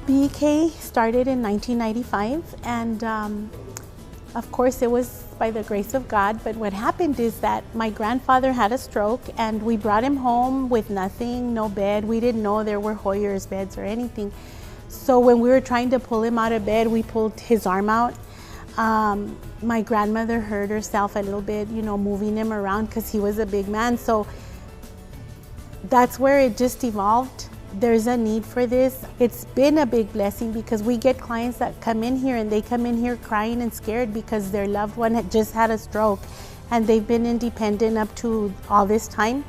BEK started in 1995, and of course it was by the grace of God, but what happened is that my grandfather had a stroke and we brought him home with nothing, no bed. We didn't know there were Hoyer's beds or anything. So when we were trying to pull him out of bed, we pulled his arm out. My grandmother hurt herself a little bit, you know, moving him around because he was a big man. So that's where it just evolved. There's a need for this. It's been a big blessing because we get clients that come in here and they come in here crying and scared because their loved one had just had a stroke and they've been independent up to all this time.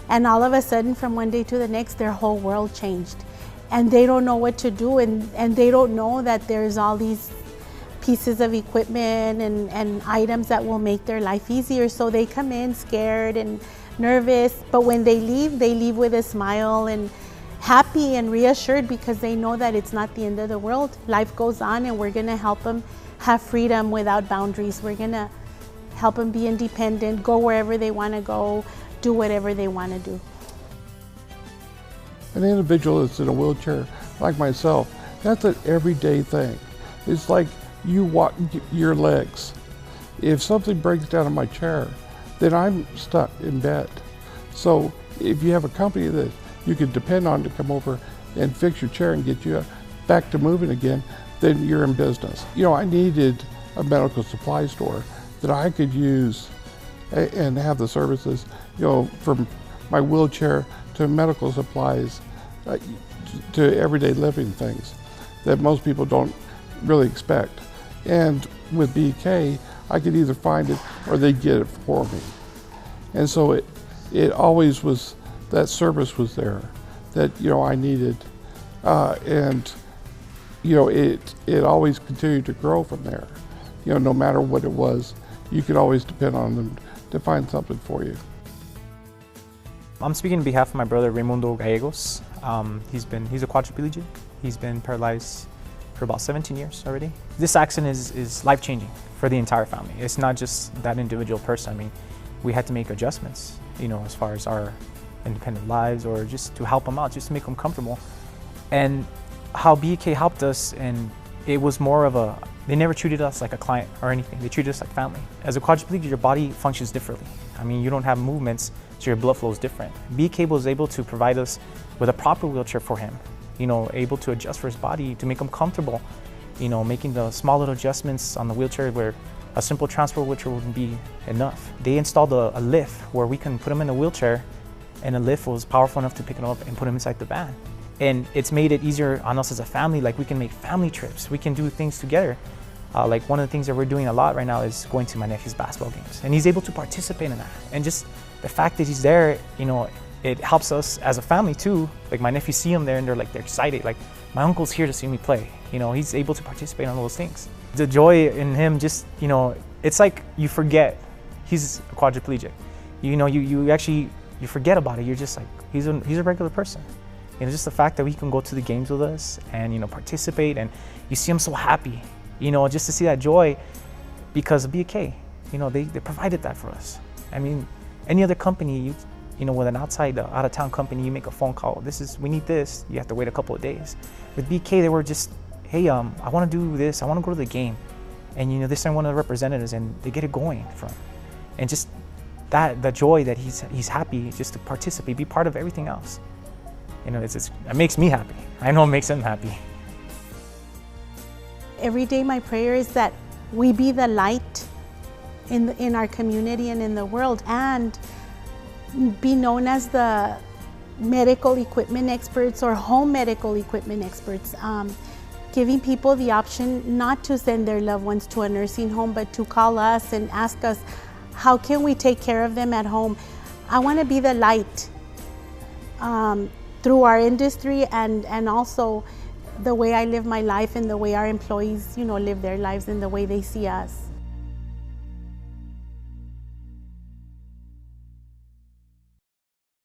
And all of a sudden, from one day to the next, their whole world changed. And they don't know what to do, and they don't know that there's all these pieces of equipment and items that will make their life easier. So they come in scared and nervous, but when they leave with a smile and happy and reassured because they know that it's not the end of the world. Life goes on and we're gonna help them have freedom without boundaries. We're gonna help them be independent, go wherever they wanna go, do whatever they wanna do. An individual that's in a wheelchair, like myself, that's an everyday thing. It's like you walk your legs. If something breaks down in my chair, then I'm stuck in bed. So if you have a company that you can depend on to come over and fix your chair and get you back to moving again, then you're in business. You know, I needed a medical supply store that I could use and have the services, you know, from my wheelchair to medical supplies to everyday living things that most people don't really expect. And with BEK, I could either find it or they'd get it for me. And so it always was, that service was there that, you know, I needed. And, you know, it always continued to grow from there. You know, no matter what it was, you could always depend on them to find something for you. I'm speaking on behalf of my brother Raimundo Gallegos. He's a quadriplegic. He's been paralyzed for about 17 years already. This accident is life-changing for the entire family. It's not just that individual person. I mean, we had to make adjustments, you know, as far as our independent lives or just to help them out, just to make them comfortable. And how BEK helped us, and it was more of a, they never treated us like a client or anything. They treated us like family. As a quadriplegic, your body functions differently. I mean, you don't have movements, so your blood flow is different. BEK was able to provide us with a proper wheelchair for him, you know, able to adjust for his body, to make him comfortable, you know, making the small little adjustments on the wheelchair where a simple transport wheelchair wouldn't be enough. They installed a lift where we can put him in a wheelchair, and the lift was powerful enough to pick him up and put him inside the van. And it's made it easier on us as a family. Like, we can make family trips. We can do things together. Like, one of the things that we're doing a lot right now is going to my nephew's basketball games. And he's able to participate in that. And just the fact that he's there, you know, it helps us as a family too. Like, my nephews see him there and they're excited. Like, my uncle's here to see me play. You know, he's able to participate on those things. The joy in him, just, you know, it's like you forget he's a quadriplegic. You know, you forget about it. You're just like, he's a regular person. You know, just the fact that he can go to the games with us and, you know, participate, and you see him so happy, you know, just to see that joy because of BEK. You know, they provided that for us. I mean, any other company, you know, with an out-of-town company, you make a phone call, we need this, you have to wait a couple of days. With BEK, they were just, hey, I want to do this, I want to go to the game. And, you know, they send one of the representatives and they get it going from. And just the joy that he's happy just to participate, be part of everything else. You know, it makes me happy. I know it makes him happy. Every day my prayer is that we be the light in our community and in the world, and be known as the medical equipment experts or home medical equipment experts, giving people the option not to send their loved ones to a nursing home, but to call us and ask us, how can we take care of them at home? I want to be the light through our industry and also the way I live my life and the way our employees, you know, live their lives and the way they see us.